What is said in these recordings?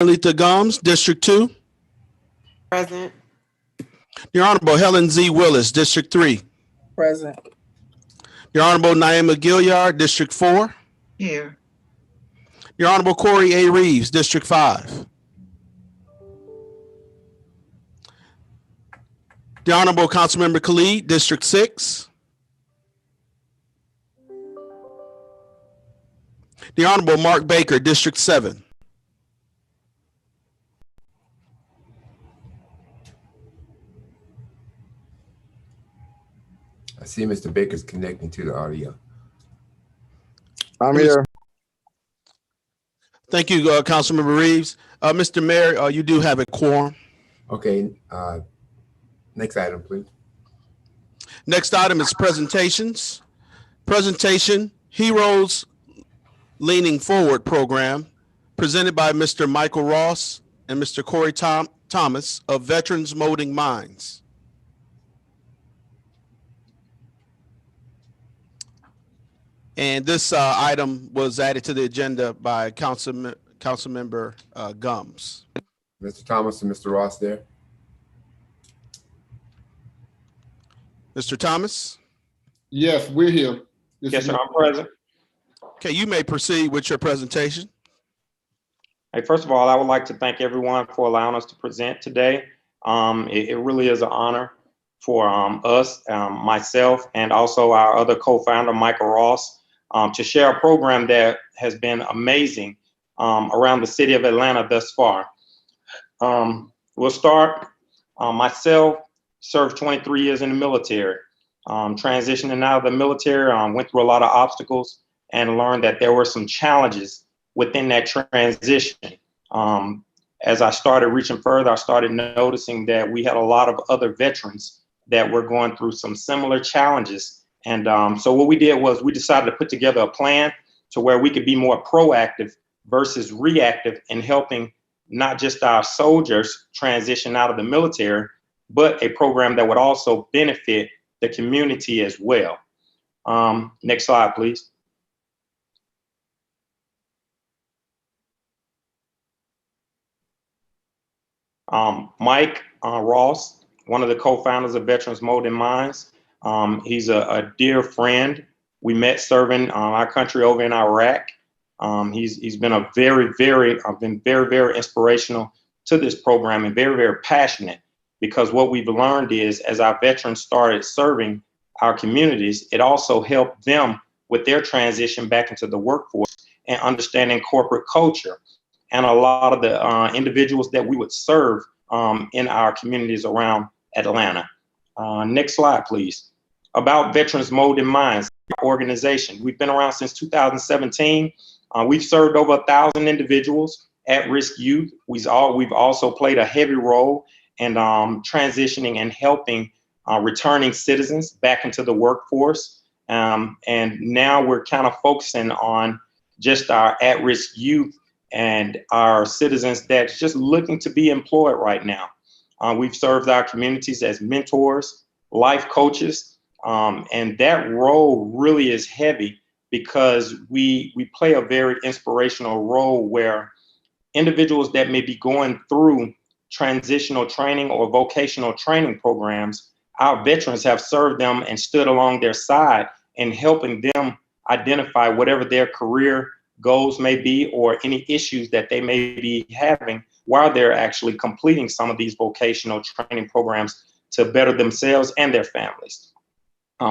Letha Gomes, District 2. Present. Your Honorable Helen Z. Willis, District 3. Present. Your Honorable Naima Gilliard, District 4. Here. Your Honorable Corey A. Reeves, District 5. The Honorable Councilmember Khalid, District 6. The Honorable Mark Baker, District 7. I see Mr. Baker's connecting to the audio. I'm here. Thank you, Councilmember Reeves. Mr. Mayor, you do have a quorum. Okay, next item, please. Next item is presentations. Presentation, Heroes Leaning Forward Program, presented by Mr. Michael Ross and Mr. Corey Thomas of Veterans Molding Minds. And this item was added to the agenda by Councilmember Gomes. Mr. Thomas and Mr. Ross there. Mr. Thomas? Yes, we're here. Yes, sir, I'm present. Okay, you may proceed with your presentation. Hey, first of all, I would like to thank everyone for allowing us to present today. It really is an honor for us, myself, and also our other co-founder, Michael Ross, to share a program that has been amazing around the city of Atlanta thus far. We'll start. Myself served 23 years in the military. Transitioning out of the military, went through a lot of obstacles and learned that there were some challenges within that transition. As I started reaching further, I started noticing that we had a lot of other veterans that were going through some similar challenges. And so what we did was we decided to put together a plan to where we could be more proactive versus reactive in helping not just our soldiers transition out of the military, but a program that would also benefit the community as well. Next slide, please. Mike Ross, one of the co-founders of Veterans Molding Minds. He's a dear friend. We met serving our country over in Iraq. He's been a very, very inspirational to this program and very, very passionate, because what we've learned is as our veterans started serving our communities, it also helped them with their transition back into the workforce and understanding corporate culture and a lot of the individuals that we would serve in our communities around Atlanta. Next slide, please. About Veterans Molding Minds, our organization. We've been around since 2017. We've served over 1,000 individuals, at-risk youth. We've also played a heavy role in transitioning and helping returning citizens back into the workforce. And now we're kind of focusing on just our at-risk youth and our citizens that's just looking to be employed right now. We've served our communities as mentors, life coaches, and that role really is heavy because we play a very inspirational role where individuals that may be going through transitional training or vocational training programs, our veterans have served them and stood along their side in helping them identify whatever their career goals may be or any issues that they may be having while they're actually completing some of these vocational training programs to better themselves and their families.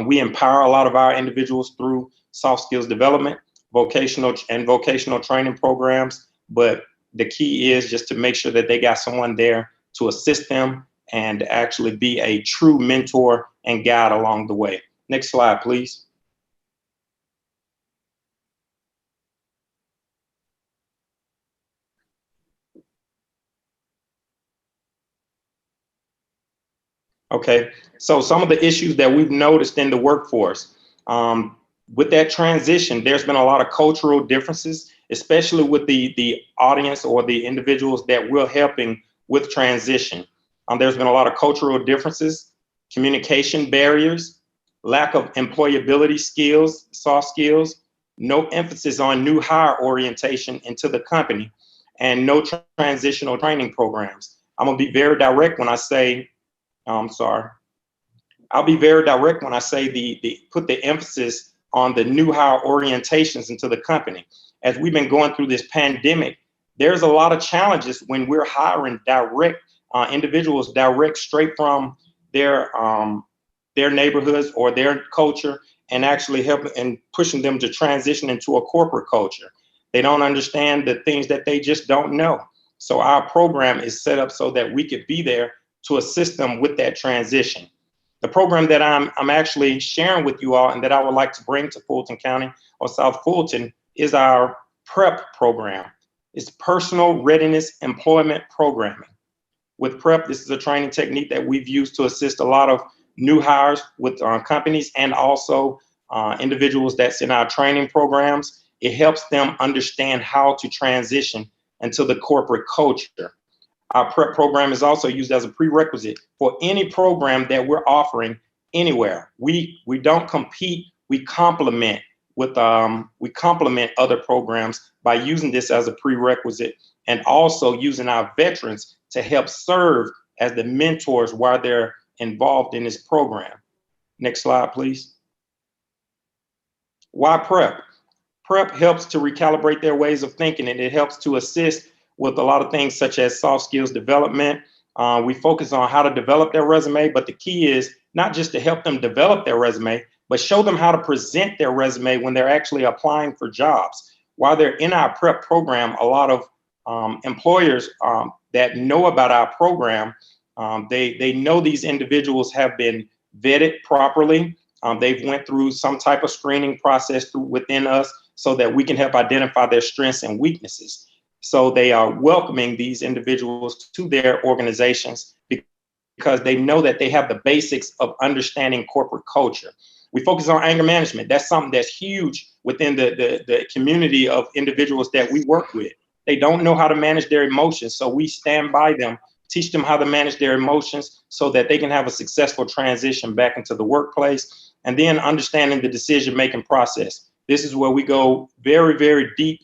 We empower a lot of our individuals through soft skills development, vocational training programs, but the key is just to make sure that they got someone there to assist them and actually be a true mentor and guide along the way. Next slide, please. Okay, so some of the issues that we've noticed in the workforce, with that transition, there's been a lot of cultural differences, especially with the audience or the individuals that we're helping with transition. There's been a lot of cultural differences, communication barriers, lack of employability skills, soft skills, no emphasis on new hire orientation into the company. and no transitional training programs. I'm gonna be very direct when I say, I'll be very direct when I say put the emphasis on the new hire orientations into the company. As we've been going through this pandemic, there's a lot of challenges when we're hiring direct individuals direct straight from their neighborhoods or their culture, and actually helping and pushing them to transition into a corporate culture. They don't understand the things that they just don't know. So our program is set up so that we could be there to assist them with that transition. The program that I'm actually sharing with you all and that I would like to bring to Fulton County or South Fulton is our PREP program. It's Personal Readiness Employment Programming. With PREP, this is a training technique that we've used to assist a lot of new hires with companies and also individuals that's in our training programs. It helps them understand how to transition into the corporate culture. Our PREP program is also used as a prerequisite for any program that we're offering anywhere. We don't compete, we complement other programs by using this as a prerequisite, and also using our veterans to help serve as the mentors while they're involved in this program. Next slide, please. Why PREP? PREP helps to recalibrate their ways of thinking, and it helps to assist with a lot of things such as soft skills development. We focus on how to develop their resume, but the key is not just to help them develop their resume, but show them how to present their resume when they're actually applying for jobs. While they're in our PREP program, a lot of employers that know about our program, they know these individuals have been vetted properly. They've went through some type of screening process within us so that we can help identify their strengths and weaknesses. So they are welcoming these individuals to their organizations because they know that they have the basics of understanding corporate culture. We focus on anger management. That's something that's huge within the community of individuals that we work with. They don't know how to manage their emotions, so we stand by them, teach them how to manage their emotions so that they can have a successful transition back into the workplace, and then understanding the decision-making process. This is where we go very, very deep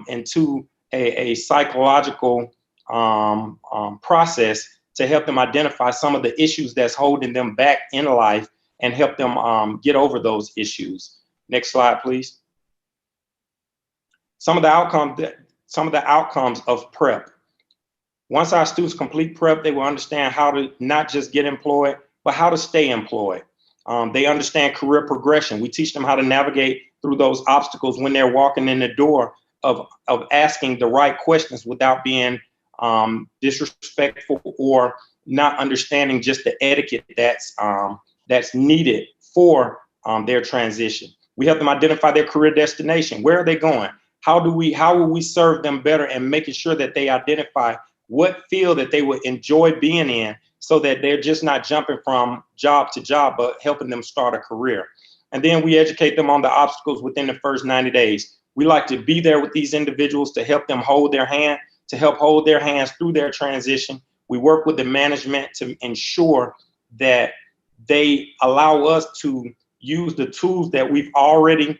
into a psychological process to help them identify some of the issues that's holding them back in life and help them get over those issues. Next slide, please. Some of the outcomes of PREP. Once our students complete PREP, they will understand how to not just get employed, but how to stay employed. They understand career progression. We teach them how to navigate through those obstacles when they're walking in the door of asking the right questions without being disrespectful or not understanding just the etiquette that's needed for their transition. We help them identify their career destination. Where are they going? How will we serve them better, and making sure that they identify what field that they would enjoy being in so that they're just not jumping from job to job, but helping them start a career. And then we educate them on the obstacles within the first 90 days. We like to be there with these individuals to help them hold their hand, to help hold their hands through their transition. We work with the management to ensure that they allow us to use the tools that we've already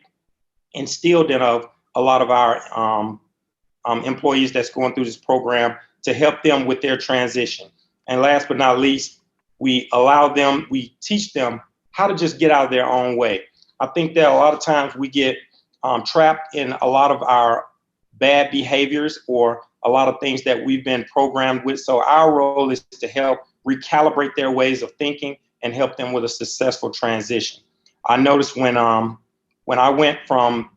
instilled in a lot of our employees that's going through this program to help them with their transition. And last but not least, we teach them how to just get out of their own way. I think that a lot of times we get trapped in a lot of our bad behaviors or a lot of things that we've been programmed with. So our role is to help recalibrate their ways of thinking and help them with a successful transition. I noticed when I went from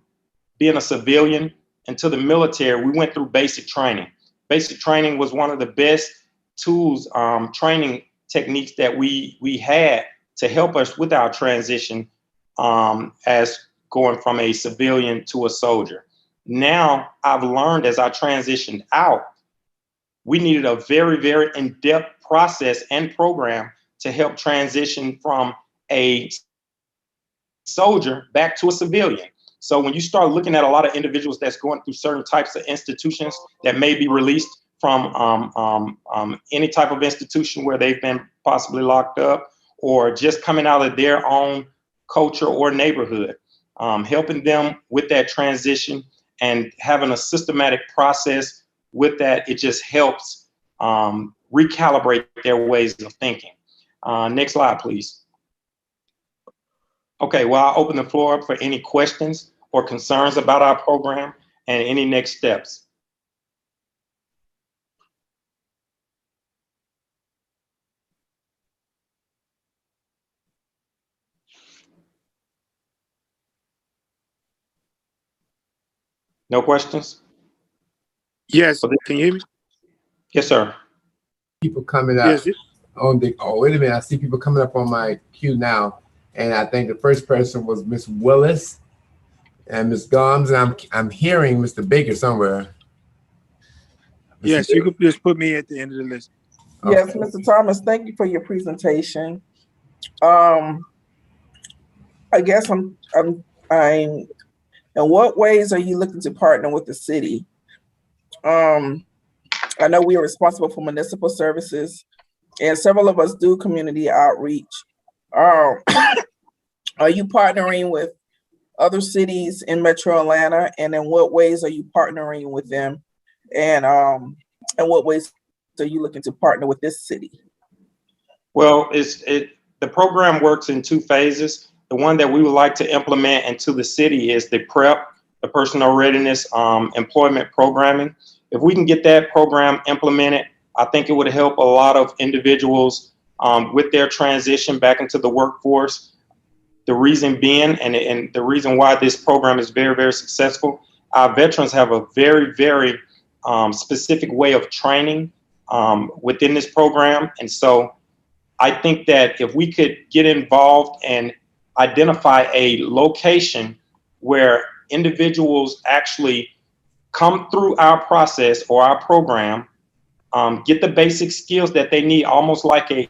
being a civilian into the military, we went through basic training. Basic training was one of the best tools, training techniques that we had to help us with our transition as going from a civilian to a soldier. Now I've learned as I transitioned out, we needed a very, very in-depth process and program to help transition from a soldier back to a civilian. So when you start looking at a lot of individuals that's going through certain types of institutions that may be released from any type of institution where they've been possibly locked up, or just coming out of their own culture or neighborhood, helping them with that transition and having a systematic process with that, it just helps recalibrate their ways of thinking. Next slide, please. Okay, well, I'll open the floor up for any questions or concerns about our program and any next steps. No questions? Yes, can you hear me? Yes, sir. People coming up Yes, on the, oh, wait a minute. I see people coming up on my queue now. And I think the first person was Miss Willis and Miss Gomes. And I'm hearing Mr. Baker somewhere. Mr. yes, you Baker? could just put me at the end of the list. Yes, Okay. Mr. Thomas, thank you for your presentation. I guess I'm, in what ways are you looking to partner with the city? I know we are responsible for municipal services, and several of us do community outreach. Are you partnering with other cities in Metro Atlanta, and in what ways are you partnering with them? And in what ways are you looking to partner with this city? Well, the program works in two phases. The one that we would like to implement into the city is the PREP, the Personal Readiness Employment Programming. If we can get that program implemented, I think it would help a lot of individuals with their transition back into the workforce. The reason being, and the reason why this program is very, very successful, our veterans have a very, very specific way of training within this program. And so I think that if we could get involved and identify a location where individuals actually come through our process or our program, get the basic skills that they need, almost like a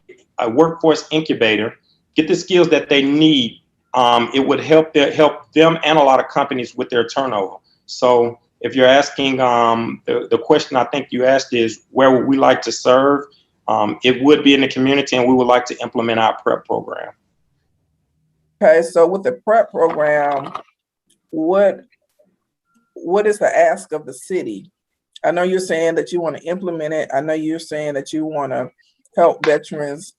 workforce incubator, get the skills that they need, it would help them and a lot of companies with their turnover. So if you're asking, the question I think you asked is, where would we like to serve? It would be in the community, and we would like to implement our PREP program. Okay, so with the PREP program, what is the ask of the city? I know you're saying that you want to implement it. I know you're saying that you want to help veterans,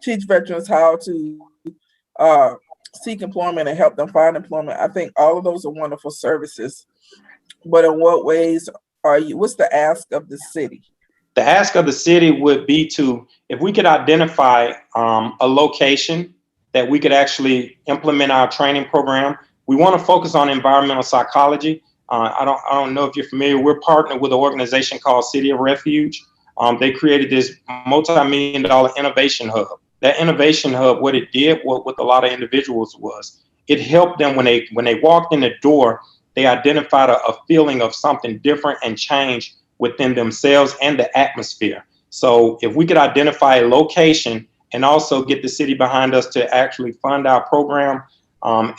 teach veterans how to seek employment and help them find employment. I think all of those are wonderful services. But in what ways what's the ask of the city? The ask of the city would be to, if we could identify a location that we could actually implement our training program. We want to focus on environmental psychology. I don't know if you're familiar. We're partnered with an organization called City of Refuge. They created this multi-million-dollar innovation hub. That innovation hub, what it did with a lot of individuals was it helped them when they walked in the door, they identified a feeling of something different and change within themselves and the atmosphere. So if we could identify a location and also get the city behind us to actually fund our program,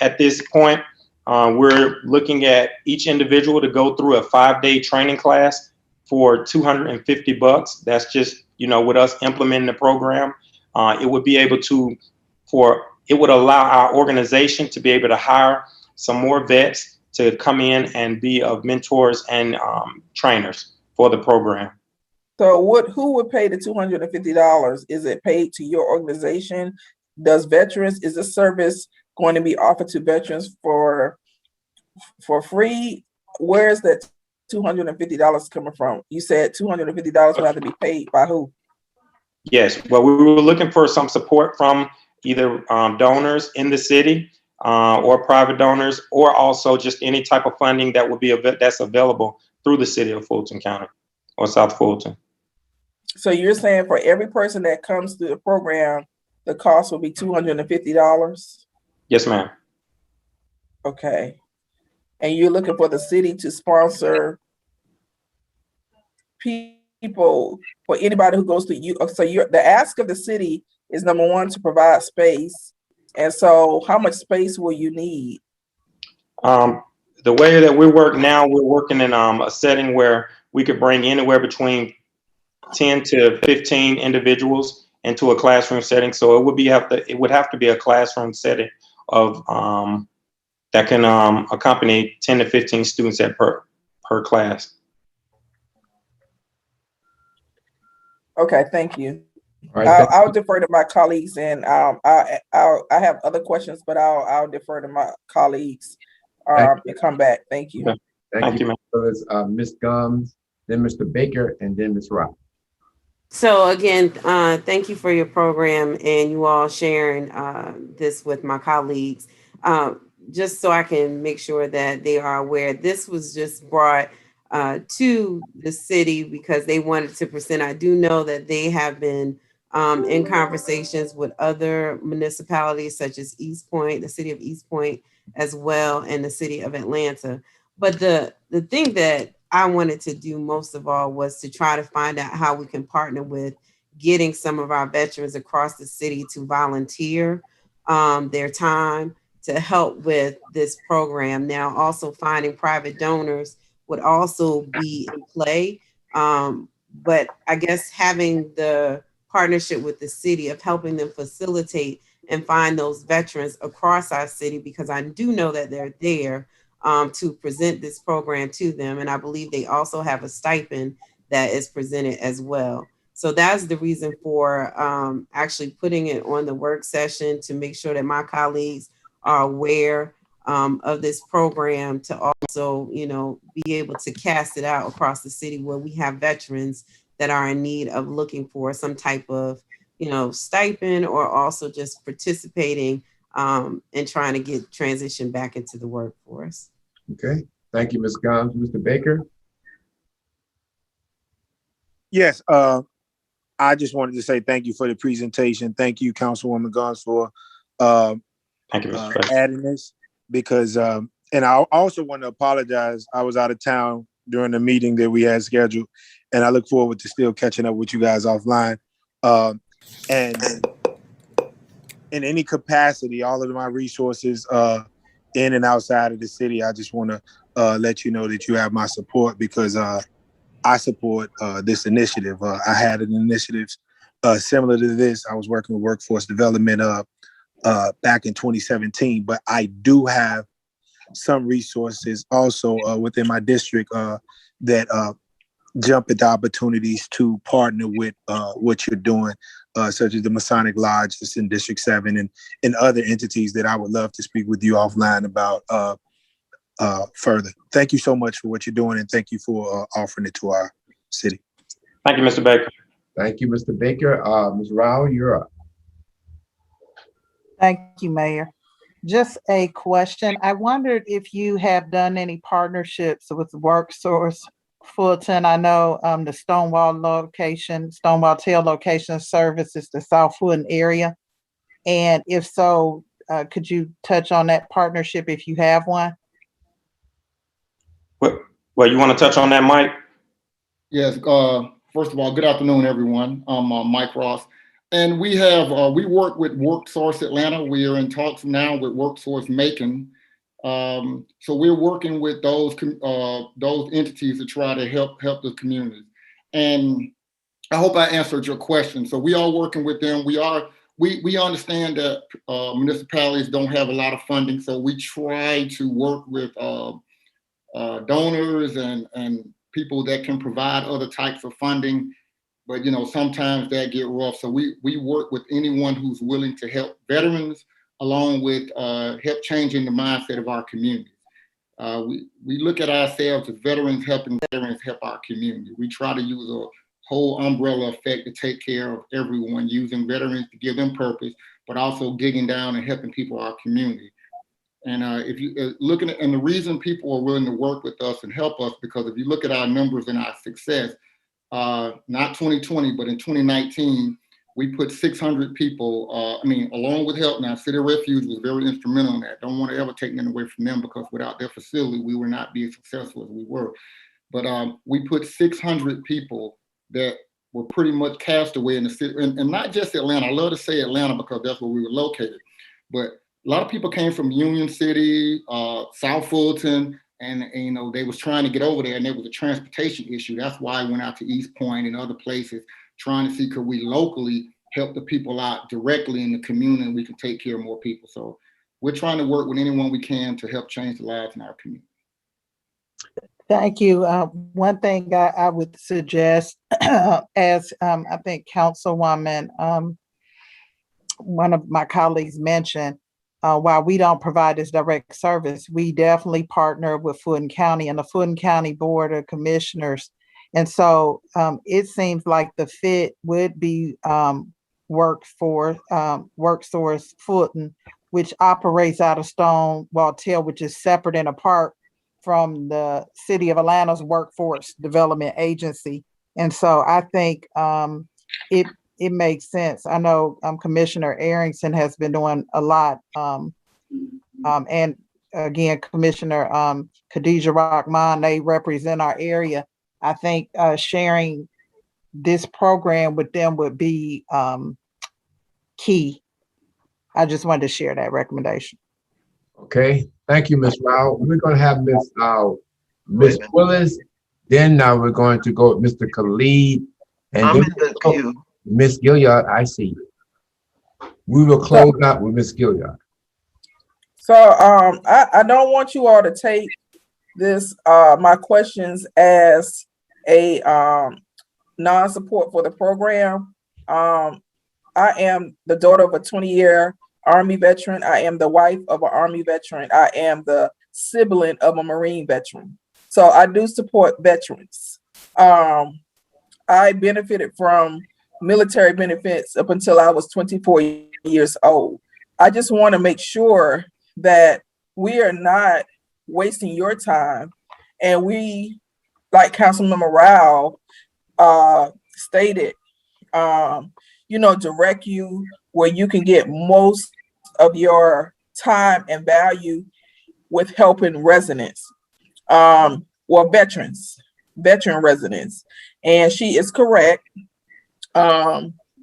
at this point, we're looking at each individual to go through a 5-day training class for $250. That's just, with us implementing the program. It would be able to, it would allow our organization to be able to hire some more vets to come in and be of mentors and trainers for the program. So who would pay the $250? Is it paid to your organization? Is this service going to be offered to veterans for free? Where is that $250 coming from? You said $250 will have to be paid by who? Yes, well, we were looking for some support from either donors in the city or private donors, or also just any type of funding that would be that's available through the city of Fulton County or South Fulton. So you're saying for every person that comes through the program, the cost will be $250? Yes, ma'am. Okay. And you're looking for the city to sponsor people, for anybody who goes to you. So the ask of the city is, number one, to provide space. And so how much space will you need? The way that we work now, we're working in a setting where we could bring anywhere between 10 to 15 individuals into a classroom setting. So it would have to be a classroom setting of that can accompany 10 to 15 students per her class. Okay, thank you. All right, I'll defer to my colleagues, and I have other questions, but I'll defer to my colleagues and come back. Thank you. Okay. Thank you, ma'am. Fellas. Ms. Gums, then Mr. Baker, and then Ms. Rock. So again, thank you for your program and you all sharing this with my colleagues. Just so I can make sure that they are aware, this was just brought to the city because they wanted to present. I do know that they have been in conversations with other municipalities such as East Point, the city of East Point as well, and the city of Atlanta. But the thing that I wanted to do most of all was to try to find out how we can partner with getting some of our veterans across the city to volunteer their time to help with this program. Now, also finding private donors would also be in play. But I guess having the partnership with the city of helping them facilitate and find those veterans across our city, because I do know that they're there to present this program to them. And I believe they also have a stipend that is presented as well. So that's the reason for actually putting it on the work session to make sure that my colleagues are aware of this program, to also, be able to cast it out across the city where we have veterans that are in need of looking for some type of, stipend, or also just participating and trying to get transition back into the workforce. Okay, thank you, Ms. Gums. Mr. Baker? Yes, I just wanted to say thank you for the presentation. Thank you, Councilwoman Gums, for Thank you, Mr. President. adding this, because, and I also want to apologize. I was out of town during the meeting that we had scheduled, and I look forward to still catching up with you guys offline. And in any capacity, all of my resources in and outside of the city, I just want to let you know that you have my support, because I support this initiative. I had an initiative similar to this. I was working with workforce development back in 2017, but I do have some resources also within my district that jump at the opportunities to partner with what you're doing, such as the Masonic Lodge that's in District 7 and other entities that I would love to speak with you offline about further. Thank you so much for what you're doing, and thank you for offering it to our city. Thank you, Mr. Baker. Thank you, Mr. Baker. Ms. Rao, you're up. Thank you, Mayor. Just a question. I wondered if you have done any partnerships with WorkSource Fulton. I know the Stonewall Tail location services the South Fulton area. And if so, could you touch on that partnership if you have one? Well, you want to touch on that, Mike? Yes. First of all, good afternoon, everyone. I'm Mike Ross, and we work with WorkSource Atlanta. We are in talks now with WorkSource Macon. So we're working with those entities to try to help the community. And I hope I answered your question. So we are working with them. We understand that municipalities don't have a lot of funding, so we try to work with donors and people that can provide other types of funding, but sometimes that get rough. So we work with anyone who's willing to help veterans, along with help changing the mindset of our community. We look at ourselves as veterans helping veterans help our community. We try to use a whole umbrella effect to take care of everyone, using veterans to give them purpose, but also digging down and helping people in our community. And if you looking at, and the reason people are willing to work with us and help us, because if you look at our numbers and our success, not 2020, but in 2019, we put 600 people, along with help. Now, City Refuge was very instrumental in that. Don't want to ever take that away from them, because without their facility, we would not be as successful as we were. But we put 600 people that were pretty much cast away in the city, and not just Atlanta. I love to say Atlanta because that's where we were located. But a lot of people came from Union City, South Fulton, and they was trying to get over there, and there was a transportation issue. That's why I went out to East Point and other places, trying to see could we locally help the people out directly in the community, and we can take care of more people. So we're trying to work with anyone we can to help change the lives in our community. Thank you. One thing I would suggest, as I think Councilwoman, one of my colleagues mentioned, while we don't provide this direct service, we definitely partner with Fulton County and the Fulton County Board of Commissioners. And so it seems like the fit would be WorkSource Fulton, which operates out of Stonewall Tail, which is separate and apart from the City of Atlanta's Workforce Development Agency. And so I think it makes sense. I know Commissioner Arrington has been doing a lot. And again, Commissioner Khadijah Rahman, they represent our area. I think sharing this program with them would be key. I just wanted to share that recommendation. Okay, thank you, Ms. Rao. We're going to have Ms. Willis. Then now we're going to go with Mr. Khalid. And I'm then in the queue. Ms. Gilliard, I see you. We will close out with Ms. Gilliard. So I don't want you all to take this my questions as a non-support for the program. I am the daughter of a 20-year Army veteran. I am the wife of an Army veteran. I am the sibling of a Marine veteran. So I do support veterans. I benefited from military benefits up until I was 24 years old. I just want to make sure that we are not wasting your time, and we, like Councilmember Rao stated, direct you where you can get most of your time and value with helping residents, veteran residents. And she is correct.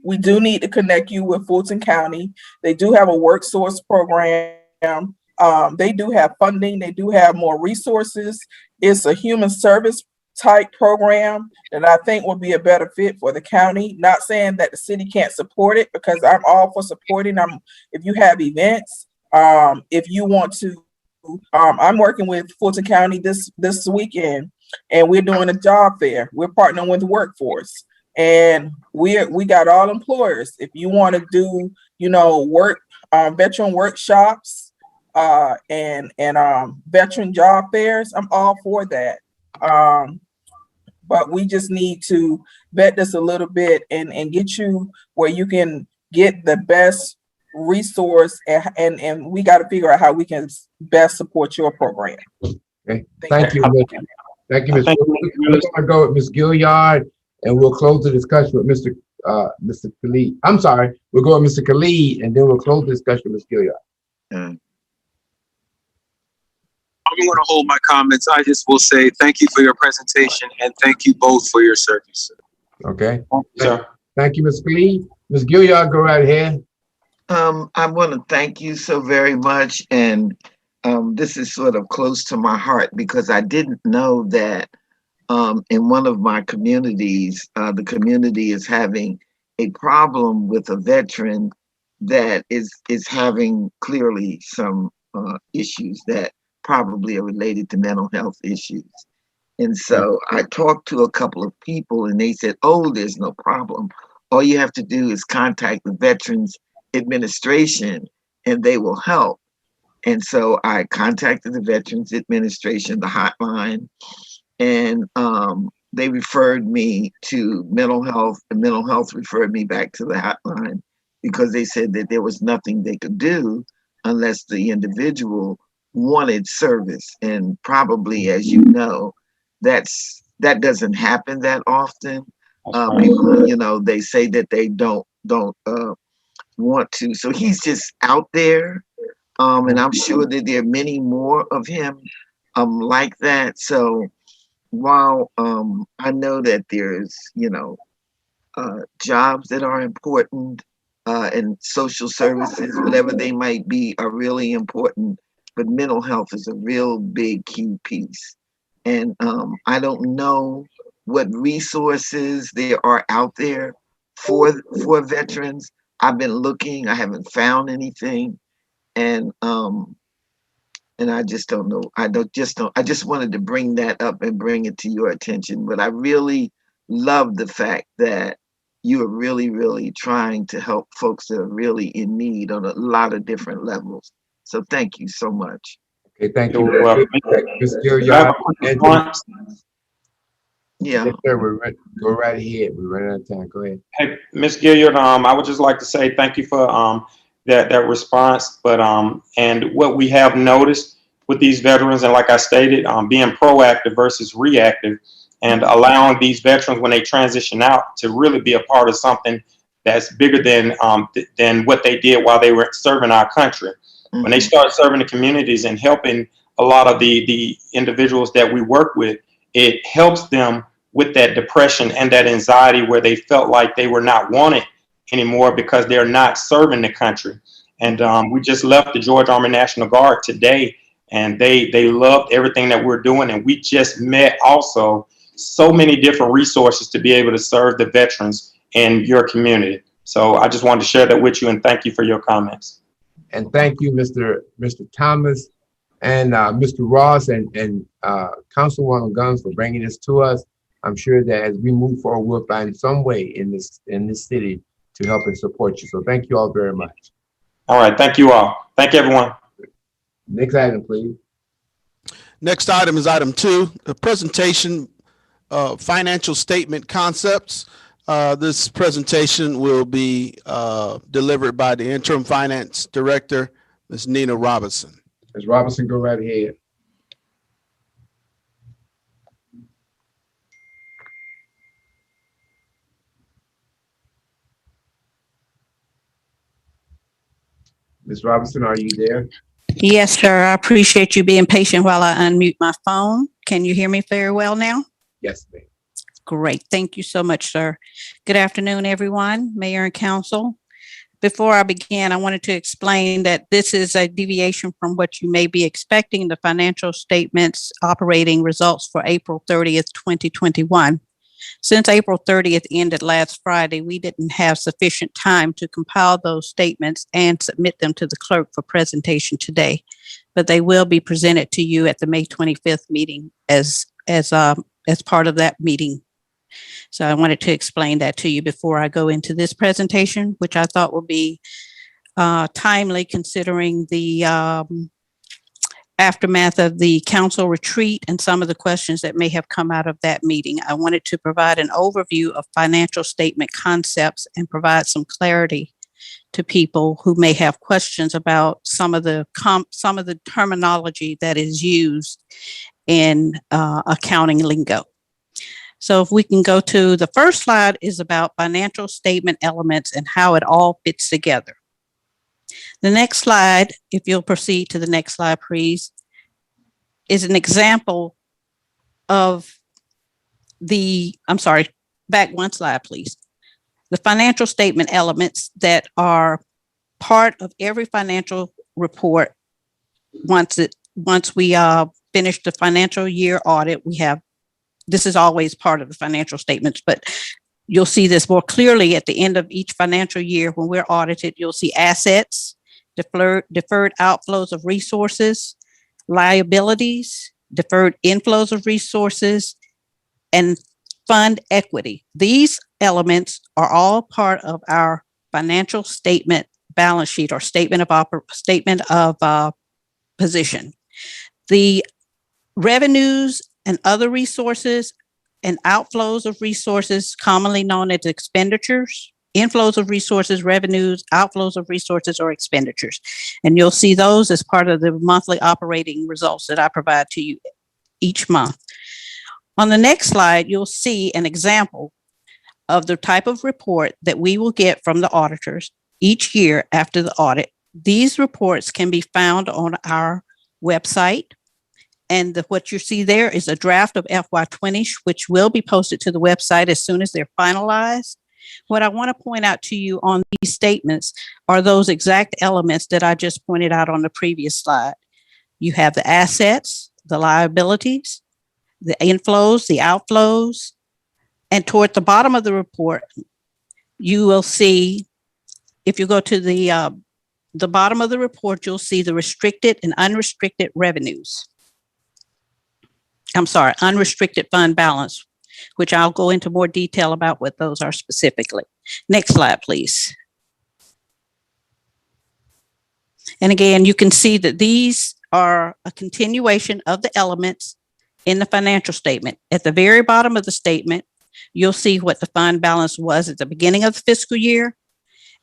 We do need to connect you with Fulton County. They do have a WorkSource program. They do have funding. They do have more resources. It's a human service type program that I think will be a better fit for the county. Not saying that the city can't support it, because I'm all for supporting them. If you have events, if you want to, I'm working with Fulton County this weekend, and we're doing a job fair. We're partnering with the workforce, and we got all employers. If you want to do, veteran workshops, and veteran job fairs, I'm all for that. But we just need to vet this a little bit and get you where you can get the best resource, and we got to figure out how we can best support your program. Okay, thank you, Ms. Thank you, Ms. We're going to go with Ms. Gilliard, and we'll close the discussion with Mr. Khalid. I'm sorry, we'll go with Mr. Khalid, and then we'll close the discussion with Ms. Gilliard. I'm going to hold my comments. I just will say thank you for your presentation and thank you both for your service. Okay. Sir. Thank you, Ms. Khalid. Ms. Gilliard, go right ahead. I want to thank you so very much. And this is sort of close to my heart, because I didn't know that in one of my communities, the community is having a problem with a veteran that is having clearly some issues that probably are related to mental health issues. And so I talked to a couple of people, and they said, oh, there's no problem. All you have to do is contact the Veterans Administration and they will help. And so I contacted the Veterans Administration, the hotline, and they referred me to mental health. The mental health referred me back to the hotline, because they said that there was nothing they could do unless the individual wanted service. And probably, as you know, that doesn't happen that often. People, they say that they don't want to. So he's just out there, and I'm sure that there are many more of him like that. So while I know that there's jobs that are important, and social services, whatever they might be, are really important, but mental health is a real big key piece. And I don't know what resources there are out there for veterans. I've been looking, I haven't found anything. And And I just don't know. I just wanted to bring that up and bring it to your attention. But I really love the fact that you are really, really trying to help folks that are really in need on a lot of different levels. So thank you so much. Okay, thank You're you. welcome. Ms. I have Gilliard, a quick and response. Yeah. yes, sir, go right ahead. We're running out of time. Go ahead. Hey, Ms. Gilliard, I would just like to say thank you for that response. But and what we have noticed with these veterans, and like I stated, being proactive versus reactive, and allowing these veterans when they transition out to really be a part of something that's bigger than what they did while they were serving our country. When they start serving the communities and helping a lot of the individuals that we work with, it helps them with that depression and that anxiety where they felt like they were not wanted anymore because they're not serving the country. And we just left the Georgia Army National Guard today, and they loved everything that we're doing. And we just met also so many different resources to be able to serve the veterans in your community. So I just wanted to share that with you, and thank you for your comments. And thank you, Mr. Thomas and Mr. Ross and Councilwoman Guns for bringing this to us. I'm sure that as we move forward, we'll find some way in this city to help and support you. So thank you all very much. All right, thank you all. Thank you, everyone. Next item, please. Next item is item 2, the presentation of financial statement concepts. This presentation will be delivered by the Interim Finance Director, Ms. Nina Robinson. Ms. Robinson, go right ahead. Ms. Robinson, are you there? Yes, sir. I appreciate you being patient while I unmute my phone. Can you hear me very well now? Yes, ma'am. Great. Thank you so much, sir. Good afternoon, everyone, Mayor and Council. Before I begin, I wanted to explain that this is a deviation from what you may be expecting, the financial statements operating results for April 30th, 2021. Since April 30th ended last Friday, we didn't have sufficient time to compile those statements and submit them to the clerk for presentation today, but they will be presented to you at the May 25th meeting as part of that meeting. So I wanted to explain that to you before I go into this presentation, which I thought would be timely considering the aftermath of the council retreat and some of the questions that may have come out of that meeting. I wanted to provide an overview of financial statement concepts and provide some clarity to people who may have questions about some of the terminology that is used in accounting lingo. So if we can go to the first slide, is about financial statement elements and how it all fits together. The next slide, if you'll proceed to the next slide, please, is an example of back one slide, please. The financial statement elements that are part of every financial report. Once we finish the financial year audit, this is always part of the financial statements, but you'll see this more clearly at the end of each financial year when we're audited. You'll see assets, deferred outflows of resources, liabilities, deferred inflows of resources, and fund equity. These elements are all part of our financial statement balance sheet or statement of position. The revenues and other resources and outflows of resources, commonly known as expenditures, inflows of resources, revenues, outflows of resources, or expenditures. And you'll see those as part of the monthly operating results that I provide to you each month. On the next slide, you'll see an example of the type of report that we will get from the auditors each year after the audit. These reports can be found on our website. And what you see there is a draft of FY20, which will be posted to the website as soon as they're finalized. What I want to point out to you on these statements are those exact elements that I just pointed out on the previous slide. You have the assets, the liabilities, the inflows, the outflows, and toward the bottom of the report, you will see, if you go to the the bottom of the report, you'll see the restricted and unrestricted revenues. I'm sorry, unrestricted fund balance, which I'll go into more detail about what those are specifically. Next slide, please. And again, you can see that these are a continuation of the elements in the financial statement. At the very bottom of the statement, you'll see what the fund balance was at the beginning of the fiscal year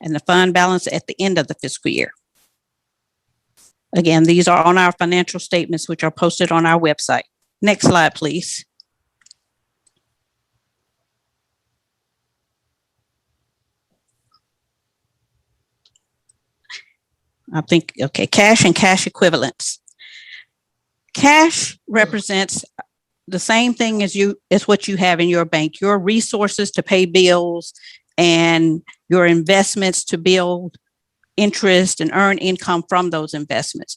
and the fund balance at the end of the fiscal year. Again, these are on our financial statements, which are posted on our website. Next slide, please. Okay, cash and cash equivalents. Cash represents the same thing as what you have in your bank, your resources to pay bills and your investments to build interest and earn income from those investments.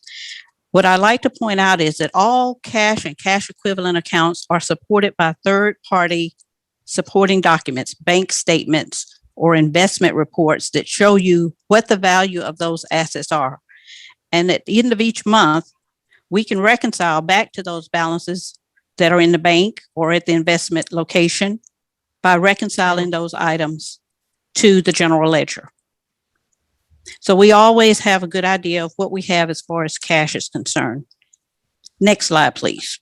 What I like to point out is that all cash and cash equivalent accounts are supported by third-party supporting documents, bank statements, or investment reports that show you what the value of those assets are. And at the end of each month, we can reconcile back to those balances that are in the bank or at the investment location by reconciling those items to the general ledger. So we always have a good idea of what we have as far as cash is concerned. Next slide, please.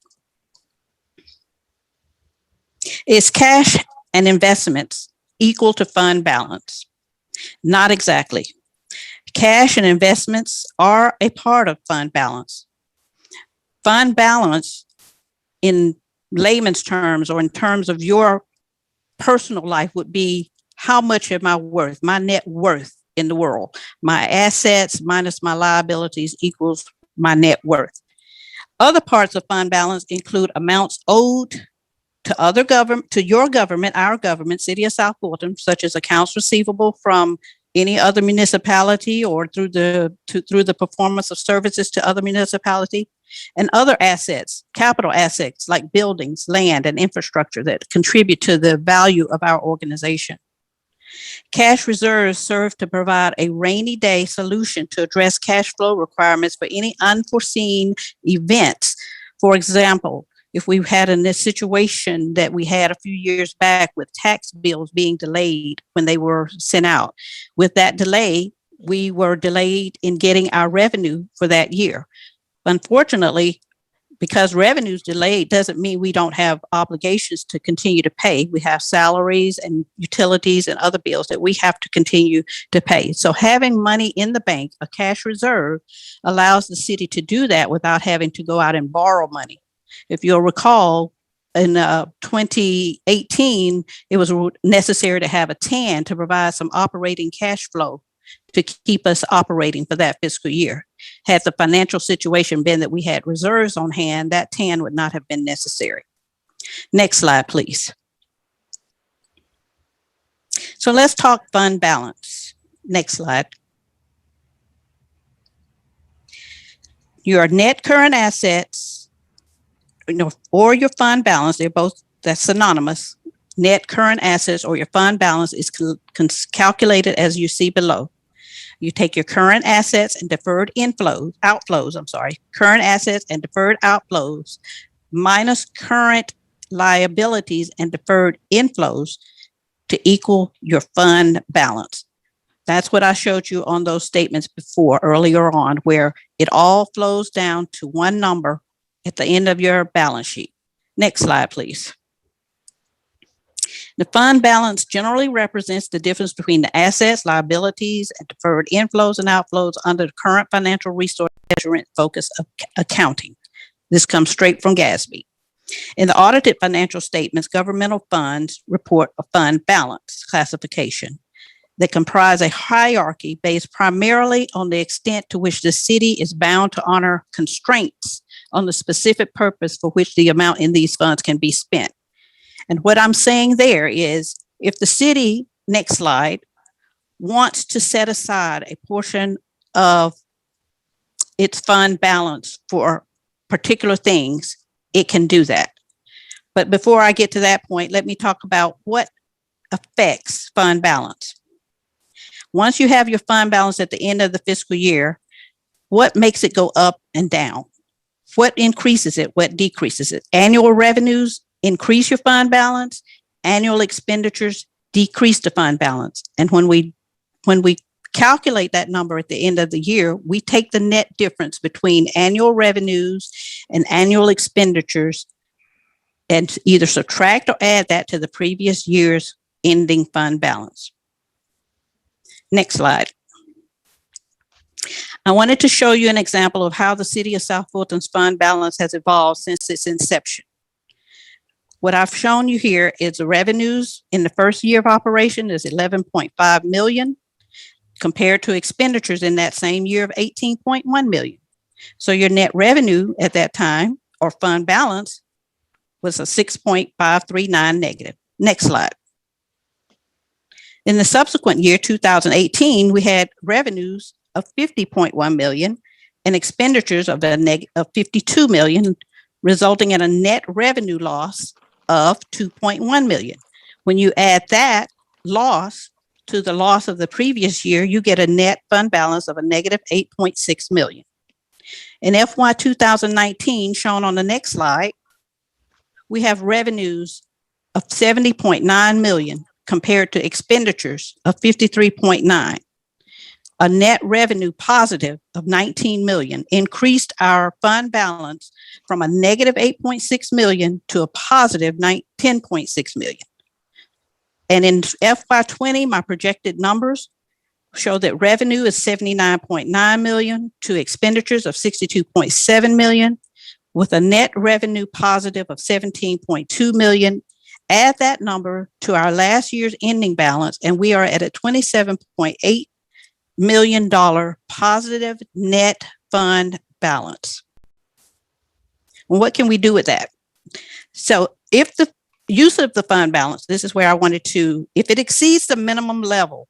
Is cash and investments equal to fund balance? Not exactly. Cash and investments are a part of fund balance. Fund balance, in layman's terms or in terms of your personal life, would be how much am I worth, my net worth in the world. My assets minus my liabilities equals my net worth. Other parts of fund balance include amounts owed to other government, to your government, our government, City of South Fulton, such as accounts receivable from any other municipality or through the performance of services to other municipality, and other assets, capital assets like buildings, land, and infrastructure that contribute to the value of our organization. Cash reserves serve to provide a rainy day solution to address cash flow requirements for any unforeseen events. For example, if we had in this situation that we had a few years back with tax bills being delayed when they were sent out, with that delay, we were delayed in getting our revenue for that year. Unfortunately, because revenue's delayed doesn't mean we don't have obligations to continue to pay. We have salaries and utilities and other bills that we have to continue to pay. So having money in the bank, a cash reserve, allows the city to do that without having to go out and borrow money. If you'll recall, in 2018, it was necessary to have a TAN to provide some operating cash flow to keep us operating for that fiscal year. Had the financial situation been that we had reserves on hand, that TAN would not have been necessary. Next slide, please. So let's talk fund balance. Next slide. Your net current assets, or your fund balance, that's synonymous. Net current assets or your fund balance is calculated as you see below. You take your current assets and deferred current assets and deferred outflows minus current liabilities and deferred inflows to equal your fund balance. That's what I showed you on those statements earlier on, where it all flows down to one number at the end of your balance sheet. Next slide, please. The fund balance generally represents the difference between the assets, liabilities, and deferred inflows and outflows under the current financial resource measurement focus of accounting. This comes straight from GASB. In the audited financial statements, governmental funds report a fund balance classification that comprise a hierarchy based primarily on the extent to which the city is bound to honor constraints on the specific purpose for which the amount in these funds can be spent. And what I'm saying there is, if the city, next slide, wants to set aside a portion of its fund balance for particular things, it can do that. But before I get to that point, let me talk about what affects fund balance. Once you have your fund balance at the end of the fiscal year, what makes it go up and down? What increases it? What decreases it? Annual revenues increase your fund balance. Annual expenditures decrease the fund balance. And when we calculate that number at the end of the year, we take the net difference between annual revenues and annual expenditures and either subtract or add that to the previous year's ending fund balance. Next slide. I wanted to show you an example of how the City of South Fulton's fund balance has evolved since its inception. What I've shown you here is the revenues in the first year of operation is 11.5 million compared to expenditures in that same year of 18.1 million. So your net revenue at that time or fund balance was a 6.539 negative. Next slide. In the subsequent year, 2018, we had revenues of 50.1 million and expenditures of 52 million, resulting in a net revenue loss of 2.1 million. When you add that loss to the loss of the previous year, you get a net fund balance of a negative 8.6 million. In FY 2019, shown on the next slide, we have revenues of 70.9 million compared to expenditures of 53.9. A net revenue positive of 19 million increased our fund balance from a negative 8.6 million to a positive 10.6 million. And in FY20, my projected numbers show that revenue is 79.9 million to expenditures of 62.7 million, with a net revenue positive of 17.2 million. Add that number to our last year's ending balance, and we are at a $27.8 million positive net fund balance. Well, what can we do with that? So if the use of the fund balance, this is where I wanted to, if it exceeds the minimum level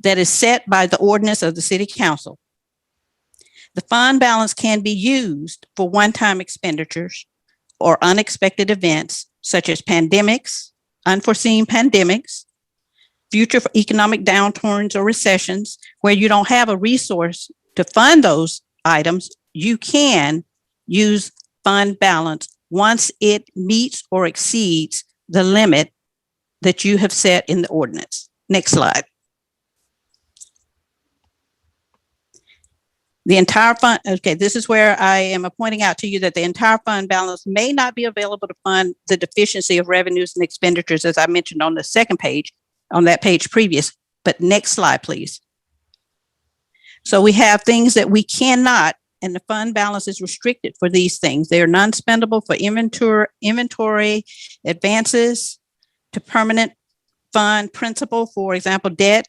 that is set by the ordinance of the City Council, the fund balance can be used for one-time expenditures or unexpected events such as pandemics, unforeseen pandemics, future economic downturns or recessions where you don't have a resource to fund those items. You can use fund balance once it meets or exceeds the limit that you have set in the ordinance. Next slide. The entire fund, okay, this is where I am pointing out to you that the entire fund balance may not be available to fund the deficiency of revenues and expenditures, as I mentioned on the second page, on that page previous. But next slide, please. So we have things that we cannot, and the fund balance is restricted for these things. They are non-spendable for inventory advances to permanent fund principal. For example, debt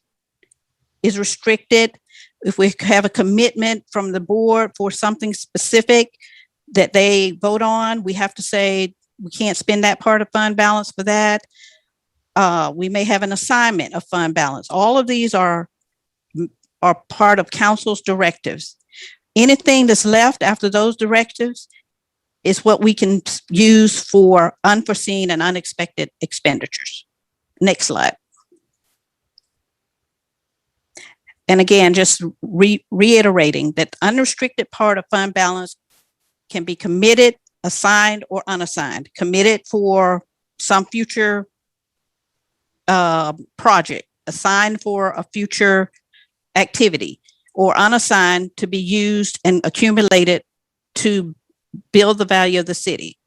is restricted. If we have a commitment from the board for something specific that they vote on, we have to say we can't spend that part of fund balance for that. We may have an assignment of fund balance. All of these are part of council's directives. Anything that's left after those directives is what we can use for unforeseen and unexpected expenditures. Next slide. And again, just reiterating that the unrestricted part of fund balance can be committed, assigned, or unassigned. Committed for some future project, assigned for a future activity, or unassigned to be used and accumulated to build the value of the city.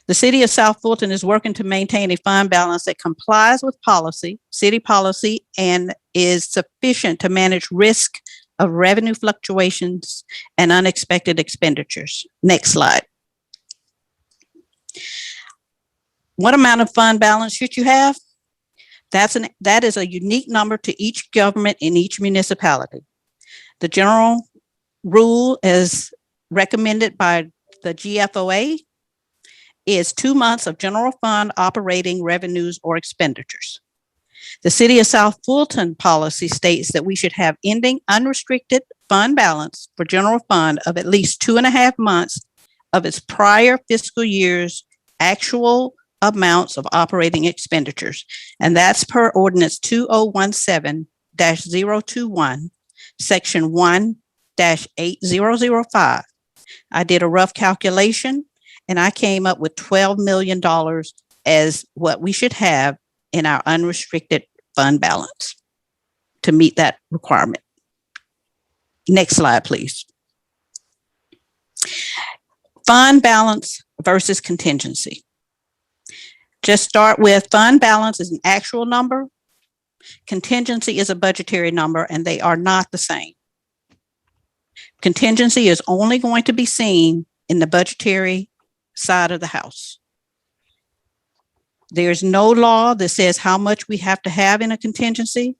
The City of South Fulton is working to maintain a fund balance that complies with policy, city policy, and is sufficient to manage risk of revenue fluctuations and unexpected expenditures. Next slide. What amount of fund balance should you have? That is a unique number to each government in each municipality. The general rule, as recommended by the GFOA, is 2 months of general fund operating revenues or expenditures. The City of South Fulton policy states that we should have ending unrestricted fund balance for general fund of at least 2.5 months of its prior fiscal year's actual amounts of operating expenditures. And that's per ordinance 2017-021, section 1-8005. I did a rough calculation and I came up with $12 million as what we should have in our unrestricted fund balance to meet that requirement. Next slide, please. Fund balance versus contingency. Just start with fund balance is an actual number. Contingency is a budgetary number, and they are not the same. Contingency is only going to be seen in the budgetary side of the house. There's no law that says how much we have to have in a contingency,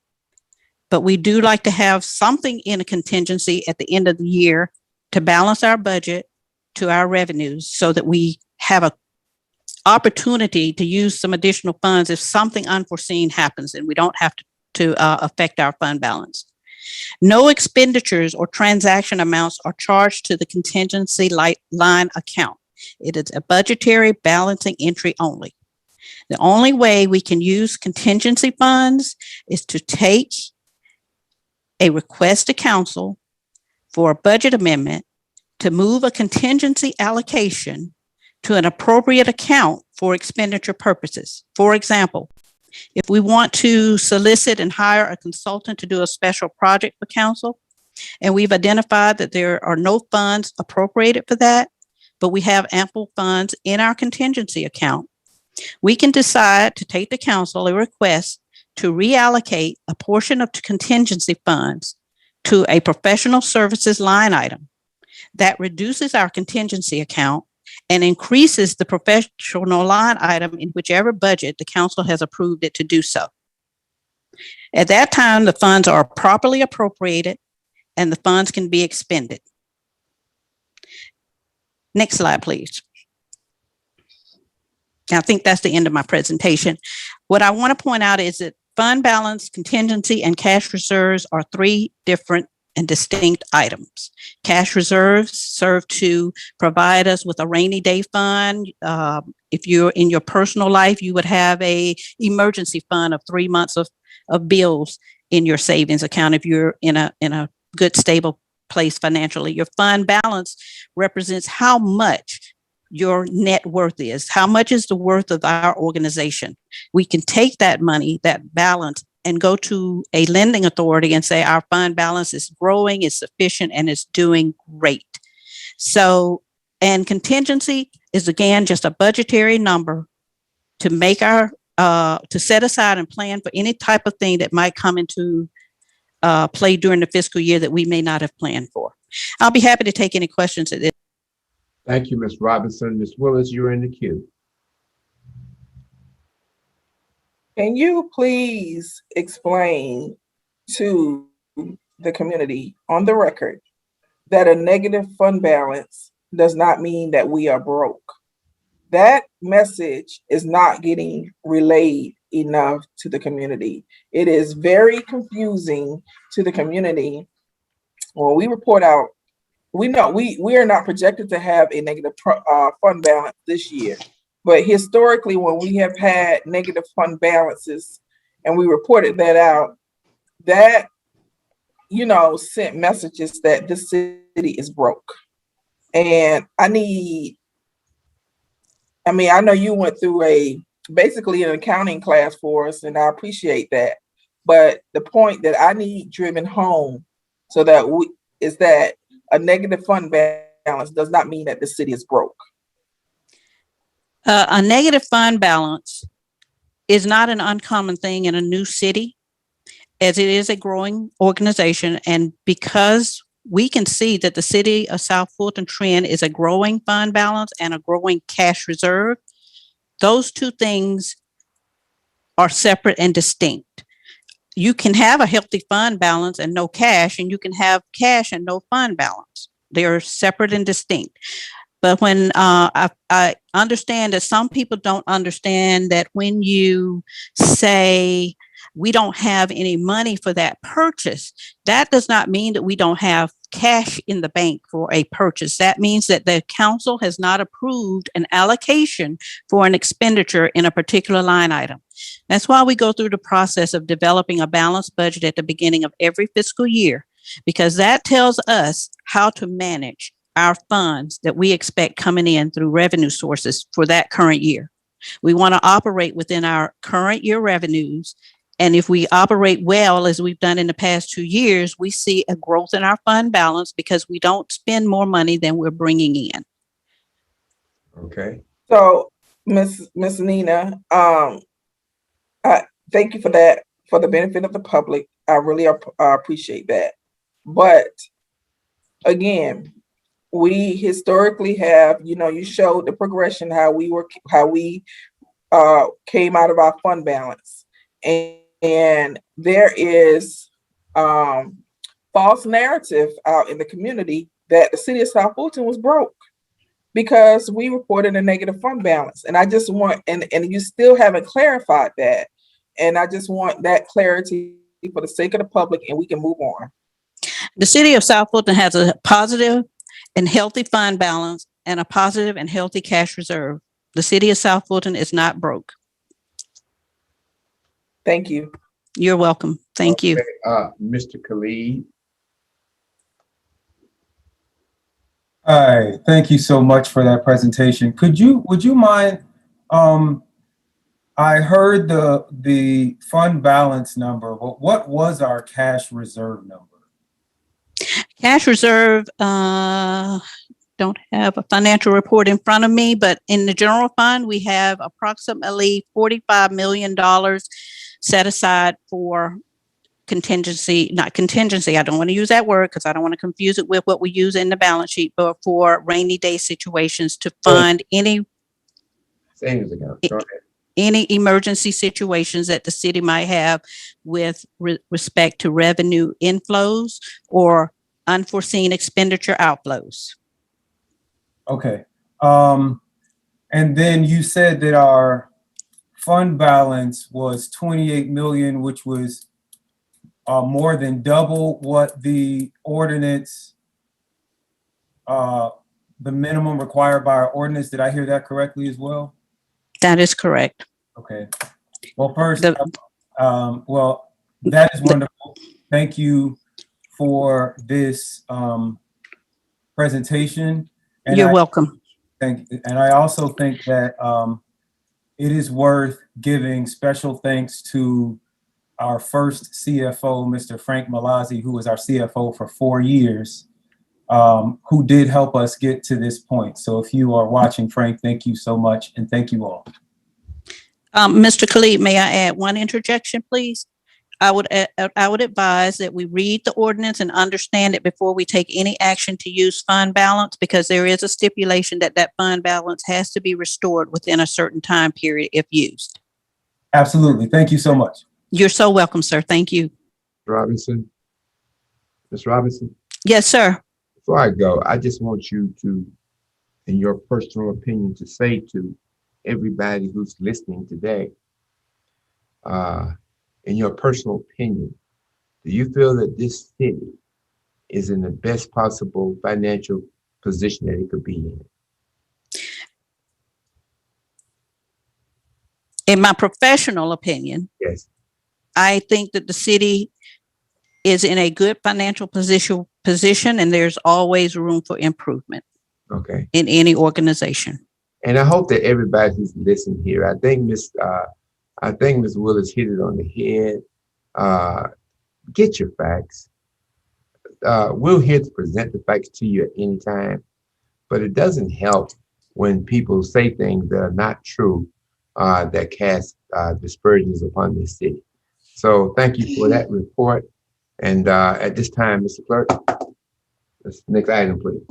but we do like to have something in a contingency at the end of the year to balance our budget to our revenues so that we have an opportunity to use some additional funds if something unforeseen happens and we don't have to affect our fund balance. No expenditures or transaction amounts are charged to the contingency line account. It is a budgetary balancing entry only. The only way we can use contingency funds is to take a request to council for a budget amendment to move a contingency allocation to an appropriate account for expenditure purposes. For example, if we want to solicit and hire a consultant to do a special project for council, and we've identified that there are no funds appropriated for that, but we have ample funds in our contingency account, we can decide to take to council a request to reallocate a portion of contingency funds to a professional services line item that reduces our contingency account and increases the professional line item in whichever budget the council has approved it to do so. At that time, the funds are properly appropriated and the funds can be expended. Next slide, please. I think that's the end of my presentation. What I want to point out is that fund balance, contingency, and cash reserves are three different and distinct items. Cash reserves serve to provide us with a rainy day fund. If you're in your personal life, you would have a emergency fund of 3 months of bills in your savings account if you're in a good, stable place financially. Your fund balance represents how much your net worth is. How much is the worth of our organization? We can take that money, that balance, and go to a lending authority and say our fund balance is growing, it's sufficient, and it's doing great. So, and contingency is again just a budgetary number to make our to set aside and plan for any type of thing that might come into play during the fiscal year that we may not have planned for. I'll be happy to take any questions at this. Thank you, Ms. Robinson. Ms. Willis, you're in the queue. Can you please explain to the community on the record that a negative fund balance does not mean that we are broke? That message is not getting relayed enough to the community. It is very confusing to the community. When we report out, we know we are not projected to have a negative fund balance this year. But historically, when we have had negative fund balances and we reported that out, that, sent messages that this city is broke. And I know you went through basically an accounting class for us, and I appreciate that. But the point that I need driven home so that is that a negative fund balance does not mean that the city is broke. A negative fund balance is not an uncommon thing in a new city, as it is a growing organization. And because we can see that the city of South Fulton trend is a growing fund balance and a growing cash reserve, those two things are separate and distinct. You can have a healthy fund balance and no cash, and you can have cash and no fund balance. They are separate and distinct. But when I understand that some people don't understand that when you say we don't have any money for that purchase, that does not mean that we don't have cash in the bank for a purchase. That means that the council has not approved an allocation for an expenditure in a particular line item. That's why we go through the process of developing a balanced budget at the beginning of every fiscal year, because that tells us how to manage our funds that we expect coming in through revenue sources for that current year. We want to operate within our current year revenues. And if we operate well, as we've done in the past 2 years, we see a growth in our fund balance because we don't spend more money than we're bringing in. Okay. So, Miss Nina, thank you for that, for the benefit of the public. I really appreciate that. But again, we historically have, you showed the progression, how we came out of our fund balance. And there is false narrative out in the community that the city of South Fulton was broke because we reported a negative fund balance. And I just want, and you still haven't clarified that. And I just want that clarity for the sake of the public, and we can move on. The city of South Fulton has a positive and healthy fund balance and a positive and healthy cash reserve. The city of South Fulton is not broke. Thank you. You're welcome. Thank you. Mr. Khalid. Hi, thank you so much for that presentation. Would you mind, I heard the fund balance number, but what was our cash reserve number? Cash reserve, don't have a financial report in front of me, but in the general fund, we have approximately $45 million set aside for contingency, not contingency. I don't want to use that word because I don't want to confuse it with what we use in the balance sheet, but for rainy day situations to fund any Savings account. Go ahead. Any emergency situations that the city might have with respect to revenue inflows or unforeseen expenditure outflows. Okay. And then you said that our fund balance was 28 million, which was more than double what the ordinance, the minimum required by our ordinance. Did I hear that correctly as well? That is correct. Okay. Well, first, well, that is wonderful. Thank you for this presentation. And you're welcome. And I also think that it is worth giving special thanks to our first CFO, Mr. Frank Malazzi, who was our CFO for 4 years, who did help us get to this point. So if you are watching, Frank, thank you so much, and thank you all. Mr. Khalid, may I add one interjection, please? I would advise that we read the ordinance and understand it before we take any action to use fund balance, because there is a stipulation that that fund balance has to be restored within a certain time period if used. Absolutely. Thank you so much. You're so welcome, sir. Thank you. Robinson. Ms. Robinson. Yes, sir. Before I go, I just want you to, in your personal opinion, to say to everybody who's listening today, in your personal opinion, do you feel that this city is in the best possible financial position that it could be in? In my professional opinion, yes, I think that the city is in a good financial position, and there's always room for improvement. Okay. In any organization. And I hope that everybody who's listening here, I think Ms. Willis hit it on the head. Get your facts. We're here to present the facts to you at any time, but it doesn't help when people say things that are not true, that cast dispersions upon this city. So thank you for that report. And at this time, Mr. Clerk, next item, please.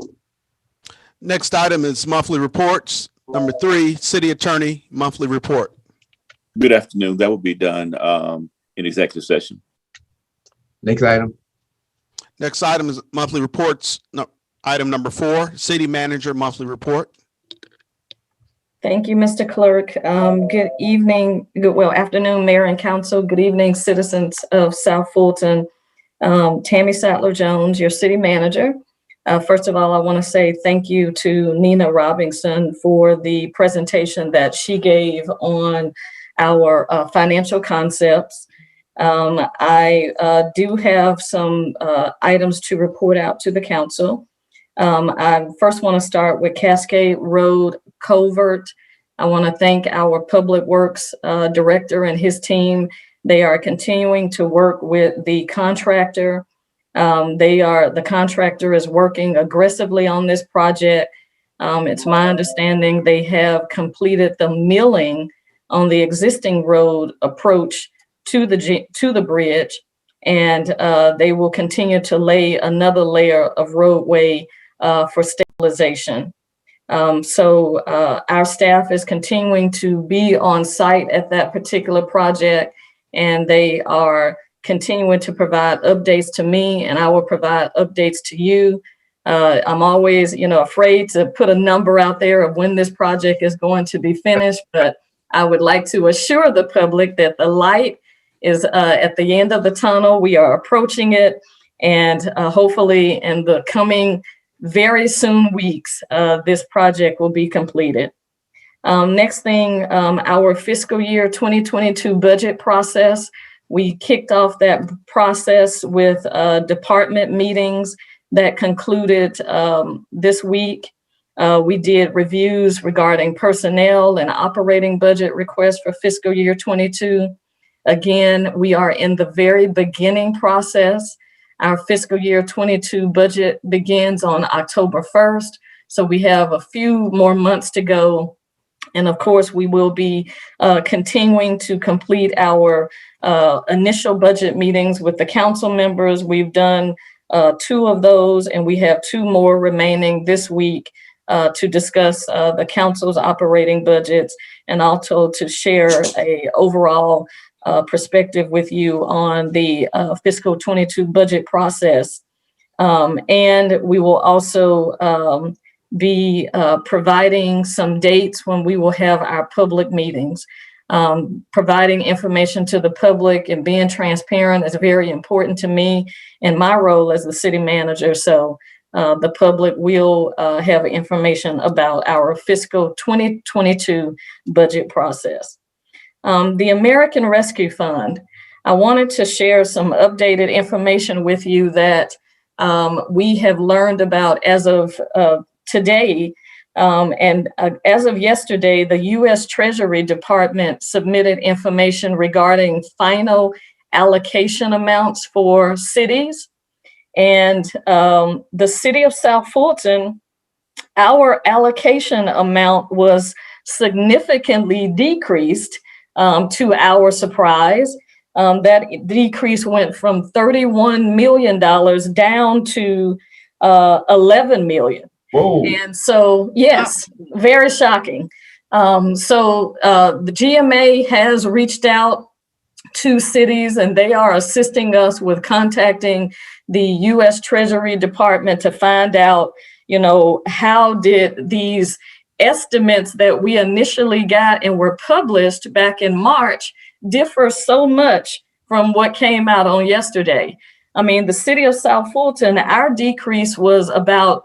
Next item is monthly reports. Number 3, City Attorney monthly report. Good afternoon. That will be done in executive session. Next item. Next item is monthly reports. No, item number 4, City Manager monthly report. Thank you, Mr. Clerk. Good evening, afternoon, Mayor and Council. Good evening, citizens of South Fulton. Tammy Sattler-Jones, your city manager. First of all, I want to say thank you to Nina Robinson for the presentation that she gave on our financial concepts. I do have some items to report out to the council. I first want to start with Cascade Road Culvert. I want to thank our Public Works Director and his team. They are continuing to work with the contractor. The contractor is working aggressively on this project. It's my understanding they have completed the milling on the existing road approach to the bridge, and they will continue to lay another layer of roadway for stabilization. So our staff is continuing to be on site at that particular project, and they are continuing to provide updates to me, and I will provide updates to you. I'm always, afraid to put a number out there of when this project is going to be finished, but I would like to assure the public that the light is at the end of the tunnel. We are approaching it, and hopefully in the coming very soon weeks, this project will be completed. Next thing, our fiscal year 2022 budget process. We kicked off that process with department meetings that concluded this week. We did reviews regarding personnel and operating budget requests for fiscal year 22. Again, we are in the very beginning process. Our fiscal year 22 budget begins on October 1st. So we have a few more months to go. And of course, we will be continuing to complete our initial budget meetings with the council members. We've done 2 of those, and we have 2 more remaining this week to discuss the council's operating budgets, and also to share a overall perspective with you on the fiscal 22 budget process. And we will also be providing some dates when we will have our public meetings. Providing information to the public and being transparent is very important to me in my role as the city manager. So the public will have information about our fiscal 2022 budget process. The American Rescue Fund. I wanted to share some updated information with you that we have learned about as of today. And as of yesterday, the U.S. Treasury Department submitted information regarding final allocation amounts for cities. And the city of South Fulton, our allocation amount was significantly decreased to our surprise. That decrease went from $31 million down to $11 million. Whoa. And so, yes, very shocking. So the GMA has reached out to cities, and they are assisting us with contacting the U.S. Treasury Department to find out, how did these estimates that we initially got and were published back in March differ so much from what came out on yesterday. I mean, the city of South Fulton, our decrease was about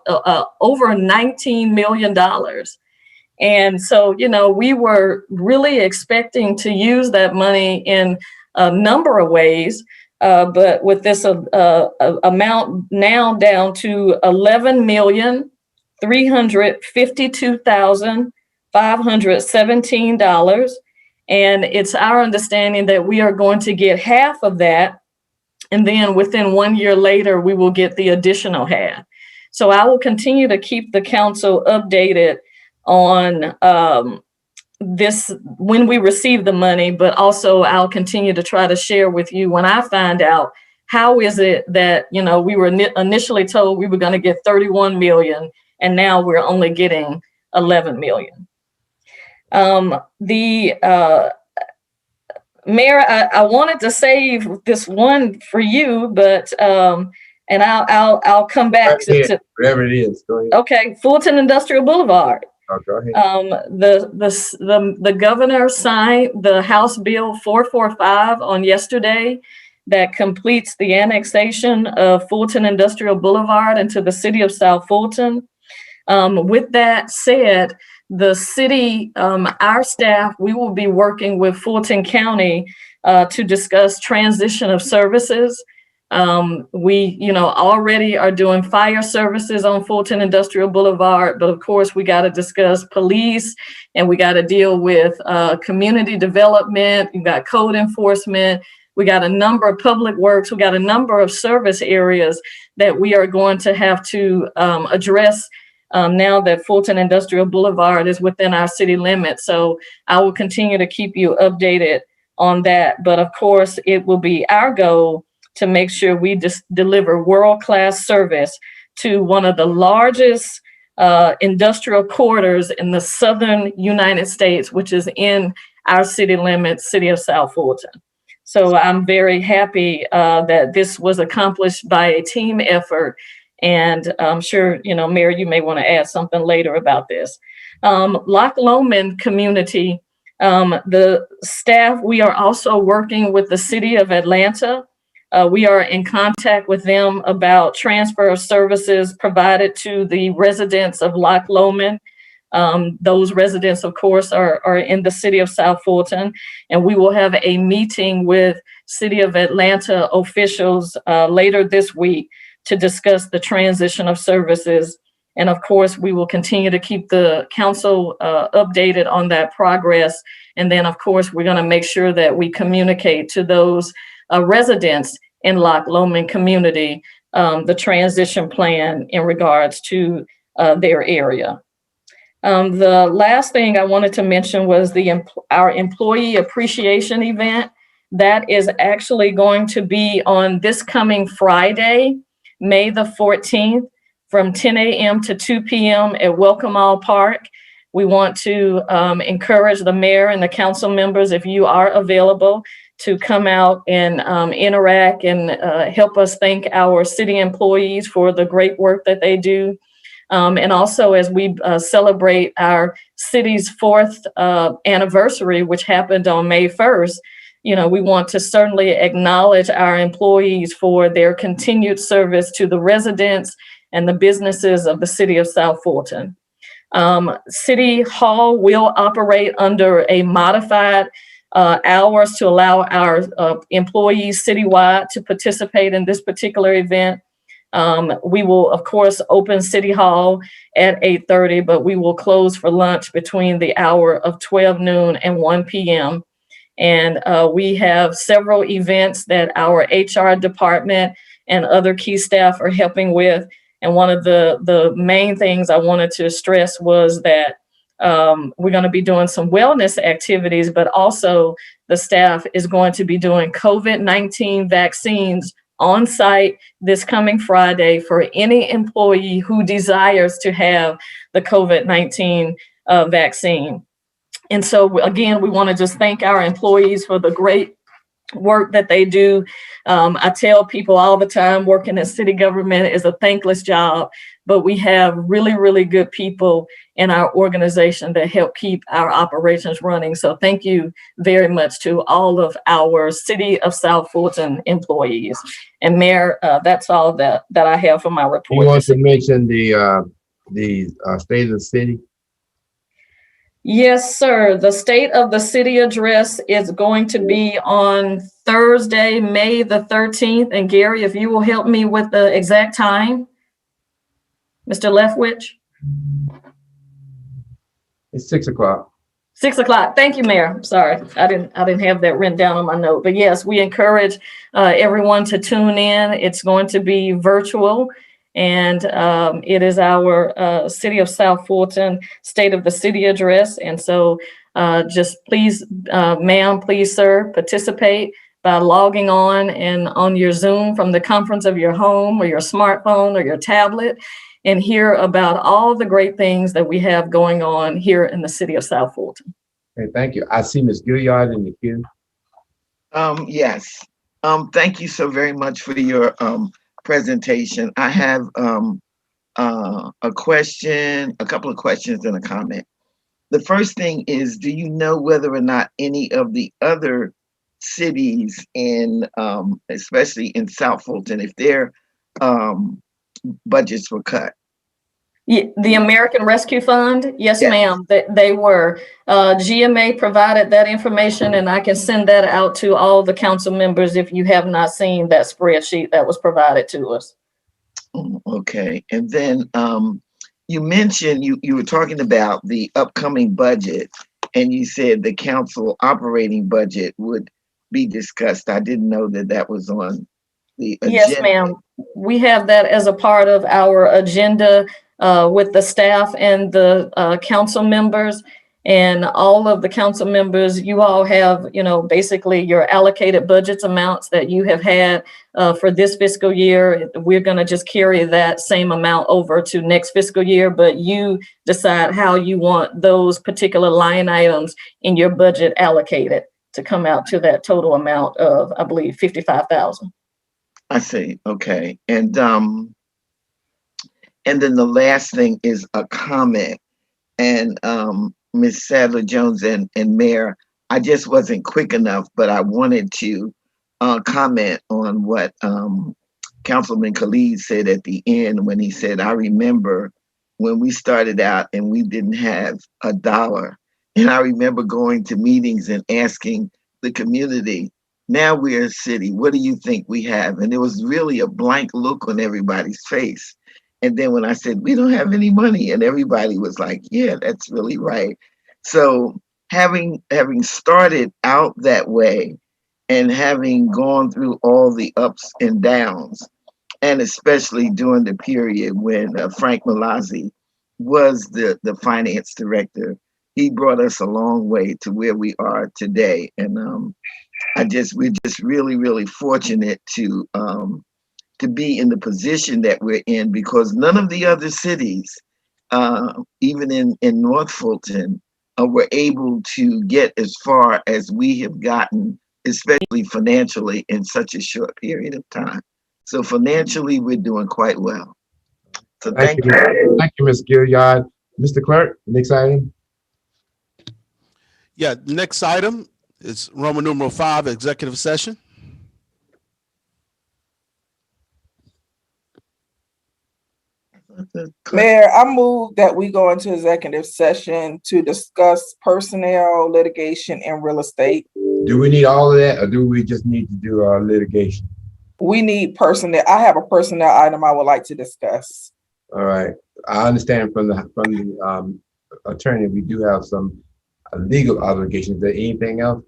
over $19 million. And so, we were really expecting to use that money in a number of ways. But with this amount now down to $11,352,517. And it's our understanding that we are going to get half of that. And then within 1 year later, we will get the additional half. So I will continue to keep the council updated on this when we receive the money, but also I'll continue to try to share with you when I find out how is it that, we were initially told we were going to get 31 million, and now we're only getting 11 million. Mayor, I wanted to save this one for you, but and I'll come back to whatever it is. Go ahead. Okay, Fulton Industrial Boulevard. Oh, go ahead. The governor signed the House Bill 445 on yesterday that completes the annexation of Fulton Industrial Boulevard into the city of South Fulton. With that said, the city, our staff, we will be working with Fulton County to discuss transition of services. We, already are doing fire services on Fulton Industrial Boulevard, but of course we got to discuss police and we got to deal with community development. You got code enforcement. We got a number of public works. We got a number of service areas that we are going to have to address now that Fulton Industrial Boulevard is within our city limits. So I will continue to keep you updated on that. But of course, it will be our goal to make sure we deliver world-class service to one of the largest industrial corridors in the southern United States, which is in our city limits, city of South Fulton. So I'm very happy that this was accomplished by a team effort. And I'm sure, Mayor, you may want to add something later about this. Loch Lomond community, the staff, we are also working with the city of Atlanta. We are in contact with them about transfer of services provided to the residents of Loch Lomond. Those residents, of course, are in the city of South Fulton, and we will have a meeting with City of Atlanta officials later this week to discuss the transition of services. And of course, we will continue to keep the council updated on that progress. And then, of course, we're going to make sure that we communicate to those residents in Loch Lomond community the transition plan in regards to their area. The last thing I wanted to mention was our employee appreciation event. That is actually going to be on this coming Friday, May the 14th, from 10 a.m. to 2 p.m. at Welcome All Park. We want to encourage the mayor and the council members, if you are available, to come out and interact and help us thank our city employees for the great work that they do. And also, as we celebrate our city's 4th anniversary, which happened on May 1st, we want to certainly acknowledge our employees for their continued service to the residents and the businesses of the city of South Fulton. City Hall will operate under a modified hours to allow our employees citywide to participate in this particular event. We will, of course, open City Hall at 8:30, but we will close for lunch between the hour of 12 noon and 1 p.m. And we have several events that our HR department and other key staff are helping with. And one of the main things I wanted to stress was that we're going to be doing some wellness activities, but also the staff is going to be doing COVID-19 vaccines on site this coming Friday for any employee who desires to have the COVID-19 vaccine. And so again, we want to just thank our employees for the great work that they do. I tell people all the time, working in city government is a thankless job, but we have really, really good people in our organization that help keep our operations running. So thank you very much to all of our City of South Fulton employees. And Mayor, that's all that I have for my report. You want to mention the state of the city? Yes, sir. The State of the City address is going to be on Thursday, May the 13th. And Gary, if you will help me with the exact time. Mr. Leftwich? It's 6 o'clock. 6 o'clock. Thank you, Mayor. Sorry, I didn't have that written down on my note. But yes, we encourage everyone to tune in. It's going to be virtual. And it is our City of South Fulton State of the City address. And so just please, ma'am, please, sir, participate by logging on and on your Zoom from the comforts of your home or your smartphone or your tablet and hear about all the great things that we have going on here in the City of South Fulton. Okay, thank you. I see Ms. Gilliard in the queue. Yes. Thank you so very much for your presentation. I have a question, a couple of questions and a comment. The first thing is, do you know whether or not any of the other cities in, especially in South Fulton, if their budgets were cut? The American Rescue Fund, yes, Yes. ma'am, they were. GMA provided that information, and I can send that out to all the council members if you have not seen that spreadsheet that was provided to us. Okay, and then you mentioned you were talking about the upcoming budget, and you said the council operating budget would be discussed. I didn't know that that was on the agenda. Yes, ma'am. We have that as a part of our agenda with the staff and the council members. And all of the council members, you all have, basically your allocated budgets amounts that you have had for this fiscal year. We're going to just carry that same amount over to next fiscal year, but you decide how you want those particular line items in your budget allocated to come out to that total amount of, I believe, 55,000. I see. Okay. And then the last thing is a comment. And Ms. Sadler Jones and Mayor, I just wasn't quick enough, but I wanted to comment on what Councilman Khalid said at the end when he said, I remember when we started out and we didn't have $1. And I remember going to meetings and asking the community, now we're a city, what do you think we have? And there was really a blank look on everybody's face. And then when I said, we don't have any money, and everybody was like, yeah, that's really right. So having started out that way and having gone through all the ups and downs, and especially during the period when Frank Malazzi was the finance director, he brought us a long way to where we are today. And we're just really, really fortunate to be in the position that we're in, because none of the other cities, even in North Fulton, were able to get as far as we have gotten, especially financially, in such a short period of time. So financially, we're doing quite well. So thank you. Thank you, Ms. Gilliard. Mr. Clerk, next item. Yeah, next item is Roman numeral 5, executive session. Mayor, I move that we go into executive session to discuss personnel, litigation, and real estate. Do we need all of that, or do we just need to do litigation? We need personnel. I have a personnel item I would like to discuss. All right. I understand from the attorney, we do have some legal obligations. Is there anything else?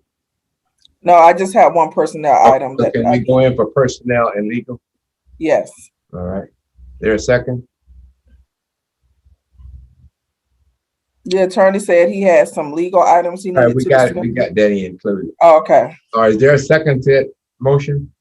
No, I just have one personnel item. So can we go in for personnel and legal? Yes. All right. There a second? The attorney said he had some legal items he needed to discuss. We got that included. Oh, okay. All right. Is there a second to that motion?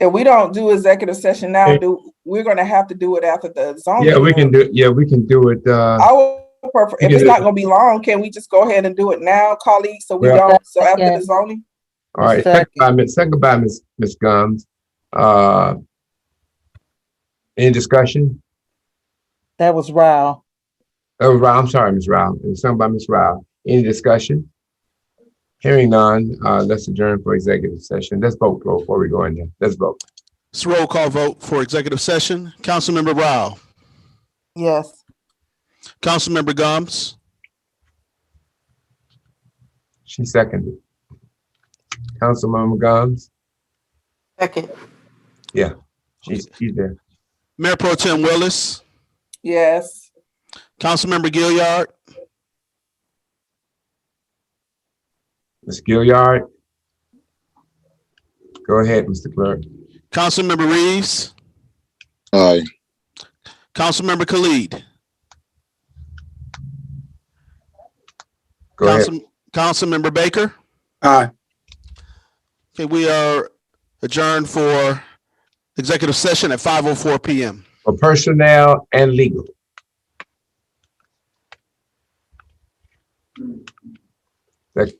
If we don't do executive session now, we're going to have to do it after the zoning. Yeah, we can do it. Yeah, we can do it. I would prefer, if it's not going to be long, can we just go ahead and do it now, colleagues? So we don't. So after the zoning. All right. Second by Ms. Gums. Any discussion? That was Rao. That was Rao. I'm sorry, Ms. Rao. It was second by Ms. Rao. Any discussion? Hearing none, let's adjourn for executive session. Let's vote before we go in there. Let's vote. It's a roll call vote for executive session. Councilmember Rao. Yes. Councilmember Gums. She seconded. Councilmember Gums. Second. Yeah, she's there. Mayor Pro Tem Willis. Yes. Councilmember Gilliard. Ms. Gilliard. Go ahead, Mr. Clerk. Councilmember Reeves. Aye. Councilmember Khalid. Go ahead. Councilmember Baker. Aye. Okay, we are adjourned for executive session at 5:04 p.m. For personnel and legal. That